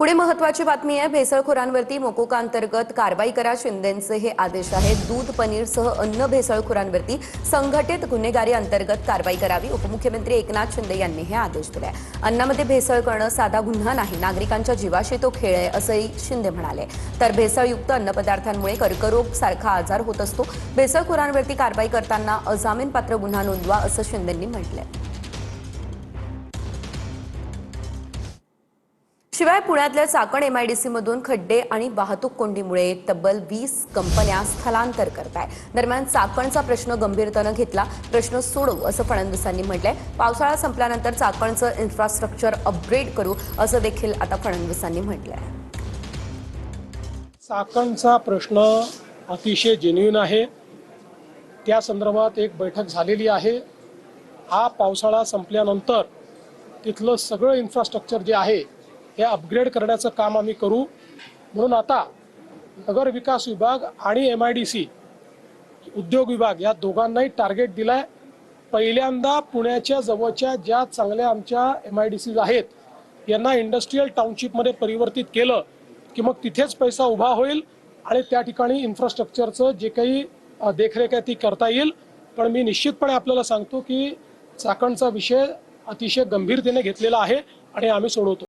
पुढे महत्त्वाची बातमी आहे। भेसळखोरांवरती मोकोका अंतर्गत कारवाई करा, शिंदेंचे हे आदेश आहेत। दूध पनीरसह अन्न भेसळखोरांवरती संघटित गुन्हेगारी अंतर्गत कारवाई करावी। उपमुख्यमंत्री एकनाथ शिंदे यांनी हे आदेश दिले। अन्नामध्ये भेसळ करणं साधा गुन्हा नाही, नागरिकांच्या जीवाशी तो खेळ आहे असंही शिंदे म्हणाले। तर भेसळयुक्त अन्नपदार्थांमुळे कर्करोग सारखा आजार होत असतो। भेसळखोरांवरती कारवाई करताना अजामीनपात्र गुन्हा नोंदवा असं शिंदेंनी म्हटलंय। शिवाय पुण्यातल्या चाकण एमआयडीसी मधून खड्डे आणि वाहतूक कोंडीमुळे तब्बल 20 कंपन्या स्थलांतर करताय। दरम्यान चाकणचा प्रश्न गंभीरतेनं घेतला, प्रश्न सोडवू असं फडणवीसांनी म्हटलंय। पावसाळा संपल्यानंतर चाकणचं इन्फ्रास्ट्रक्चर अपग्रेड करू असं देखील आता फडणवीसांनी म्हटलंय। चाकणचा प्रश्न अतिशय जेन्युइन आहे। त्या संदर्भात एक बैठक झालेली आहे। हा पावसाळा संपल्यानंतर तिथलं सगळं इन्फ्रास्ट्रक्चर जे आहे हे अपग्रेड करण्याचं काम आम्ही करू। म्हणून आता नगर विकास विभाग आणि एमआयडीसी उद्योग विभाग या दोघांनाही टार्गेट दिलाय। पहिल्यांदा पुण्याच्या जवळच्या ज्या चांगल्या आमच्या एमआयडीसीज आहेत यांना इंडस्ट्रियल टाउनशिपमध्ये परिवर्तित केलं की मग तिथेच पैसा उभा होईल आणि त्या ठिकाणी इन्फ्रास्ट्रक्चरचं जे काही देखरेख आहे ती करता येईल। पण मी निश्चितपणे आपल्याला सांगतो की चाकणचा विषय अतिशय गंभीरतेने घेतलेला आहे आणि आम्ही सोडवतो।